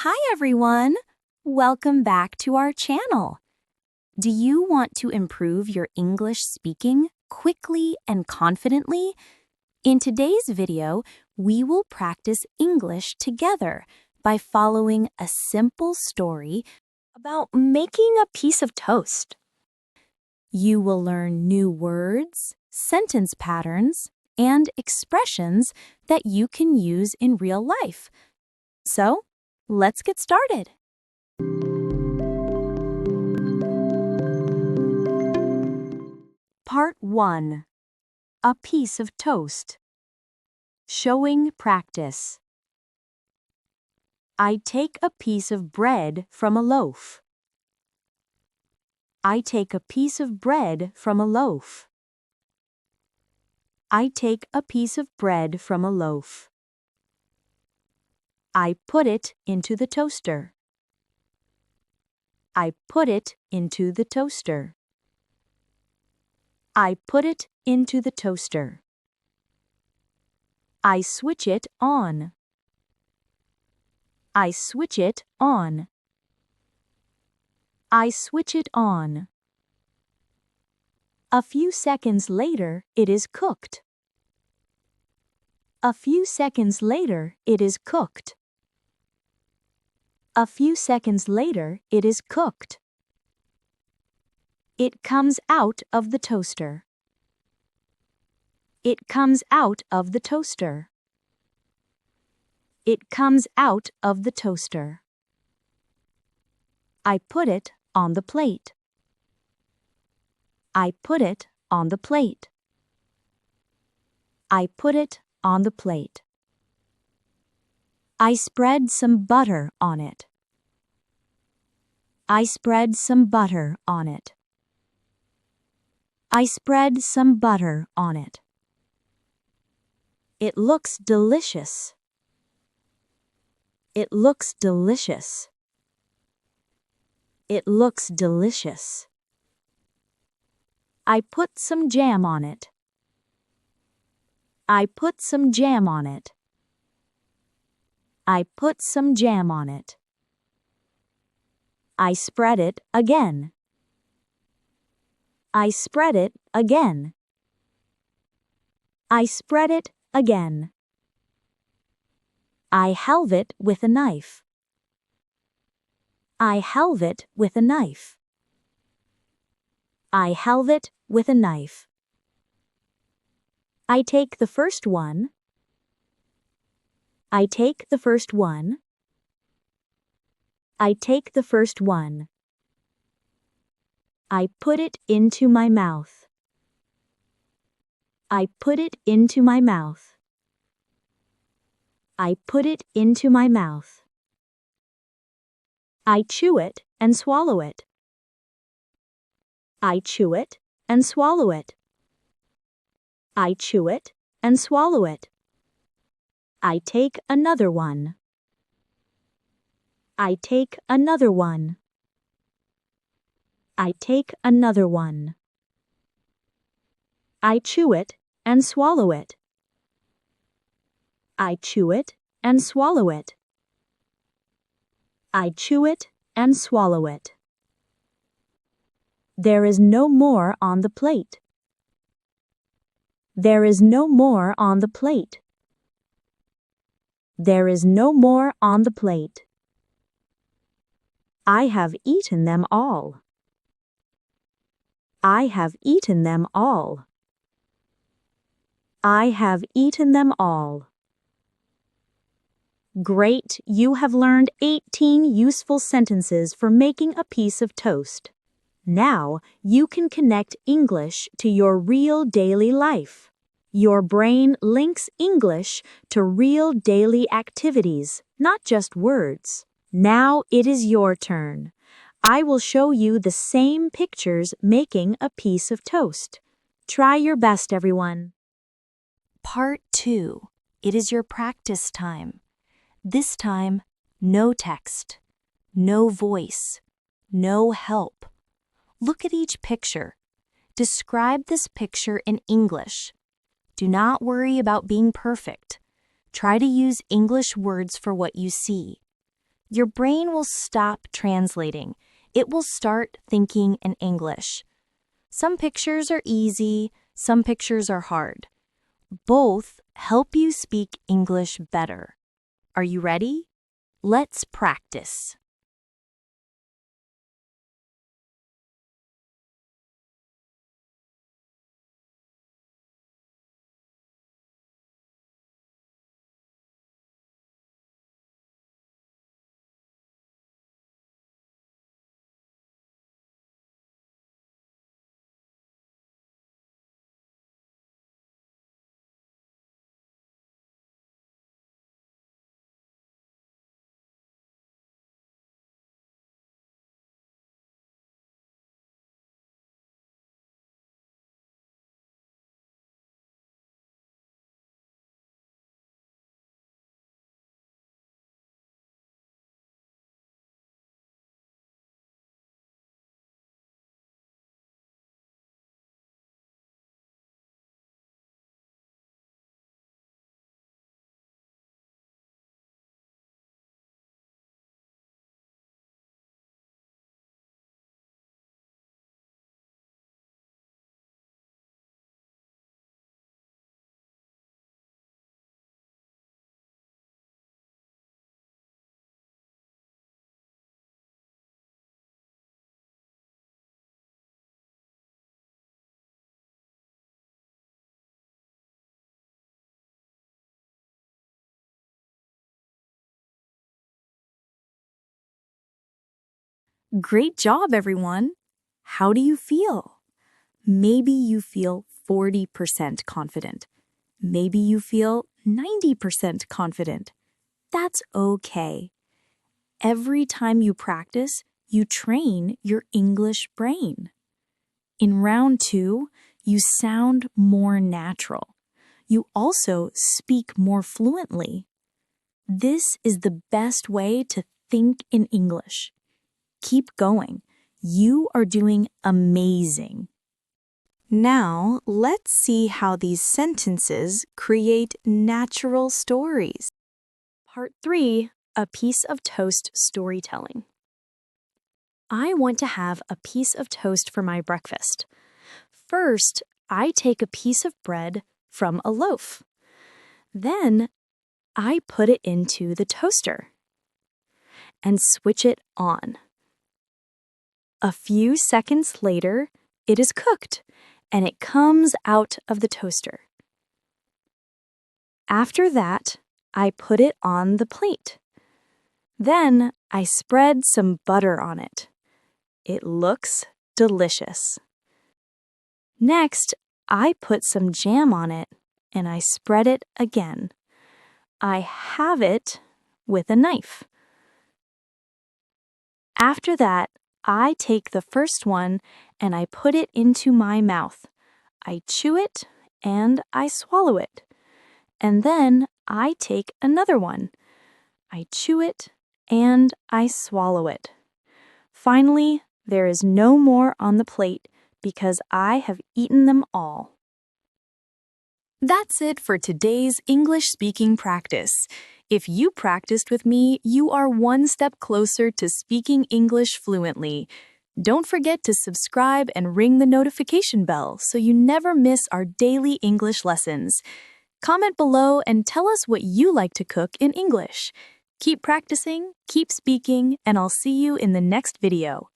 Hi everyone! Welcome back to our channel. Do you want to improve your English speaking quickly and confidently? In today's video, we will practice English together by following a simple story about making a piece of toast. You will learn new words, sentence patterns, and expressions that you can use in real life. So, let's get started. Part 1. A piece of toast. Showing practice. I take a piece of bread from a loaf. I take a piece of bread from a loaf. I take a piece of bread from a loaf. I put it into the toaster. I put it into the toaster. I put it into the toaster. I switch it on. I switch it on. I switch it on. A few seconds later, it is cooked. A few seconds later, it is cooked. A few seconds later, it is cooked. It comes out of the toaster. It comes out of the toaster. It comes out of the toaster. I put it on the plate. I put it on the plate. I put it on the plate. I spread some butter on it. I spread some butter on it. I spread some butter on it. It looks delicious. It looks delicious. It looks delicious. I put some jam on it. I put some jam on it. I put some jam on it. I spread it again. I spread it again. I spread it again. I halve it with a knife. I halve it with a knife. I halve it with a knife. I take the first one. I take the first one. I take the first one. I put it into my mouth. I put it into my mouth. I put it into my mouth. I chew it and swallow it. I chew it and swallow it. I chew it and swallow it. I take another one. I take another one. I take another one. I chew it and swallow it. I chew it and swallow it. I chew it and swallow it. There is no more on the plate. There is no more on the plate. There is no more on the plate. I have eaten them all. I have eaten them all. I have eaten them all. Great! You have learned 18 useful sentences for making a piece of toast. Now, you can connect English to your real daily life. Your brain links English to real daily activities, not just words. Now it is your turn. I will show you the same pictures making a piece of toast. Try your best, everyone. Part 2. It is your practice time. This time, no text, no voice, no help. Look at each picture. Describe this picture in English. Do not worry about being perfect. Try to use English words for what you see. your brain will stop translating. It will start thinking in English. Some pictures are easy, some pictures are hard. Both help you speak English better. Are you ready? Let's practice. Great job, everyone! How do you feel? Maybe you feel 40% confident. Maybe you feel 90% confident. That's okay. Every time you practice, you train your English brain. In round 2, you sound more natural. You also speak more fluently. This is the best way to think in English. Keep going. You are doing amazing. Now, let's see how these sentences create natural stories. Part 3, a piece of toast storytelling. I want to have a piece of toast for my breakfast. First, I take a piece of bread from a loaf. Then, I put it into the toaster and switch it on. A few seconds later, it is cooked and it comes out of the toaster. After that, I put it on the plate. Then I spread some butter on it. It looks delicious. Next, I put some jam on it and I spread it again. I have it with a knife. After that, I take the first one and I put it into my mouth. I chew it and I swallow it. And then I take another one. I chew it and I swallow it. Finally, there is no more on the plate because I have eaten them all. That's it for today's English speaking practice. If you practiced with me, you are one step closer to speaking English fluently. Don't forget to subscribe and ring the notification bell so you never miss our daily English lessons. Comment below and tell us what you like to cook in English. Keep practicing, keep speaking, and I'll see you in the next video.